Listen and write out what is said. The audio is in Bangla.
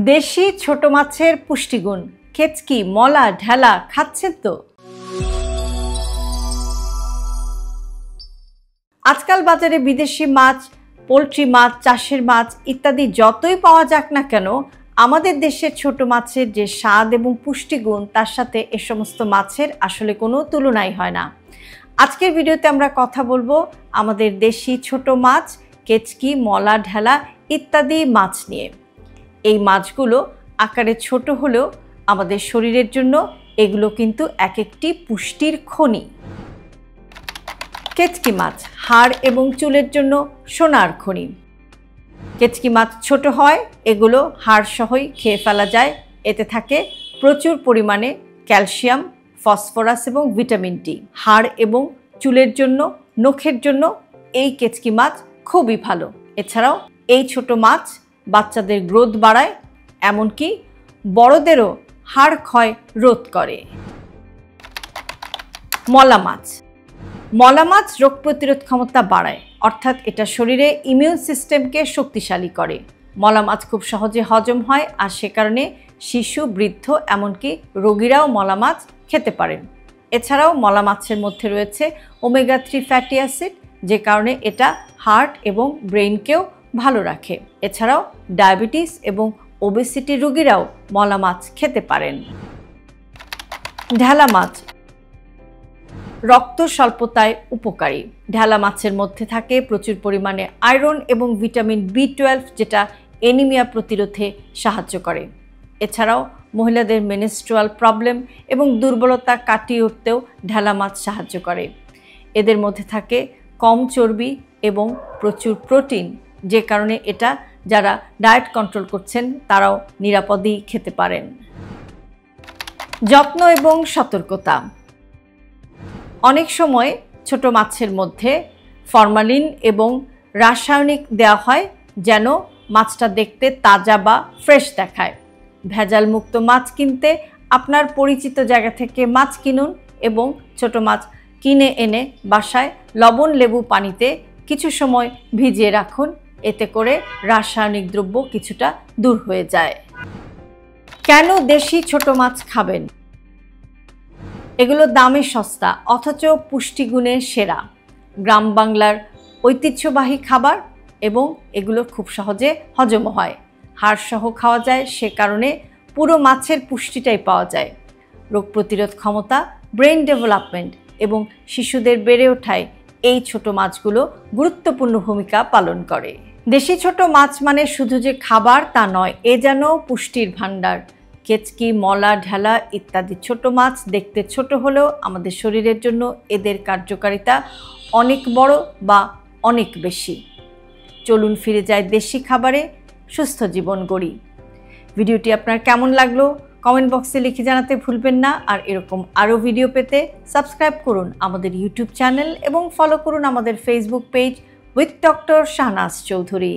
দেশি ছোট মাছের পুষ্টিগুণ কেচকি, মলা, ঢেলা খাচ্ছেন তো? আজকাল বাজারে বিদেশি মাছ, পোলট্রি মাছ, চাষের মাছ ইত্যাদি যতই পাওয়া যাক না কেন, আমাদের দেশের ছোট মাছের যে স্বাদ এবং পুষ্টিগুণ তার সাথে এ সমস্ত মাছের আসলে কোনো তুলনাই হয় না। আজকের ভিডিওতে আমরা কথা বলবো আমাদের দেশি ছোট মাছ, কেচকি, মলা, ঢেলা ইত্যাদি মাছ নিয়ে। এই মাছগুলো আকারে ছোট হলেও আমাদের শরীরের জন্য এগুলো কিন্তু এক একটি পুষ্টির খনি। কেচকি মাছ হাড় এবং চুলের জন্য সোনার খনি। কেচকি মাছ ছোট হয়, এগুলো হাড় সহই খেয়ে ফেলা যায়। এতে থাকে প্রচুর পরিমাণে ক্যালসিয়াম, ফসফরাস এবং ভিটামিন ডি। হাড় এবং চুলের জন্য, নখের জন্য এই কেচকি মাছ খুবই ভালো। এছাড়াও এই ছোট মাছ বাচ্চাদের গ্রোথ বাড়ায়, এমনকি বড়দেরও হাড় ক্ষয় রোধ করে। মলা মাছ। মলা মাছ রোগ প্রতিরোধ ক্ষমতা বাড়ায়, অর্থাৎ এটা শরীরে ইমিউন সিস্টেমকে শক্তিশালী করে। মলা মাছ খুব সহজে হজম হয়, আর সে কারণে শিশু, বৃদ্ধ এমনকি রোগীরাও মলা মাছ খেতে পারেন। এছাড়াও মলা মাছের মধ্যে রয়েছে ওমেগা 3 ফ্যাটি অ্যাসিড, যে কারণে এটা হার্ট এবং ব্রেইনকেও ভালো রাখে। এছাড়াও ডায়াবেটিস এবং ওবেসিটি রোগীরাও মলা মাছ খেতে পারেন। ঢেলা মাছ রক্ত স্বল্পতায় উপকারী। ঢেলা মাছের মধ্যে থাকে প্রচুর পরিমাণে আয়রন এবং ভিটামিন B12, যেটা অ্যানিমিয়া প্রতিরোধে সাহায্য করে। এছাড়াও মহিলাদের মেনস্ট্রুয়াল প্রবলেম এবং দুর্বলতা কাটিয়ে উঠতেও ঢেলা মাছ সাহায্য করে। এদের মধ্যে থাকে কম চর্বি এবং প্রচুর প্রোটিন, যে কারণে এটা যারা ডায়েট কন্ট্রোল করছেন তারাও নিরাপদেই খেতে পারেন। যত্ন এবং সতর্কতা। অনেক সময় ছোট মাছের মধ্যে ফরমালিন এবং রাসায়নিক দেওয়া হয় যেন মাছটা দেখতে তাজা বা ফ্রেশ দেখায়। ভেজাল মুক্ত মাছ কিনতে আপনার পরিচিত জায়গা থেকে মাছ কিনুন এবং ছোট মাছ কিনে এনে বাসায় লবণ লেবু পানিতে কিছু সময় ভিজিয়ে রাখুন। এতে করে রাসায়নিক দ্রব্য কিছুটা দূর হয়ে যায়। কেন দেশি ছোট মাছ খাবেন? এগুলো দামে সস্তা অথচ পুষ্টিগুণে সেরা। গ্রাম বাংলার ঐতিহ্যবাহী খাবার এবং এগুলো খুব সহজে হজম হয়। হাড়সহ খাওয়া যায়, সে কারণে পুরো মাছের পুষ্টিটাই পাওয়া যায়। রোগ প্রতিরোধ ক্ষমতা, ব্রেন ডেভেলপমেন্ট এবং শিশুদের বেড়ে ওঠায় এই ছোট মাছগুলো গুরুত্বপূর্ণ ভূমিকা পালন করে। দেশি ছোট মাছ মানে শুধু যে খাবার তা নয়, এ যেন পুষ্টির ভাণ্ডার। কেচকি, মলা, ঢেলা ইত্যাদি ছোট মাছ দেখতে ছোট হলেও আমাদের শরীরের জন্য এদের কার্যকারিতা অনেক বড় বা অনেক বেশি। চলুন ফিরে যাই দেশি খাবারে, সুস্থ জীবন গড়ি। ভিডিওটি আপনার কেমন লাগলো কমেন্ট বক্সে লিখে জানাতে ভুলবেন না। আর এরকম আরও ভিডিও পেতে সাবস্ক্রাইব করুন আমাদের ইউটিউব চ্যানেল এবং ফলো করুন আমাদের Facebook page with doctor Shahnaz Chowdhury.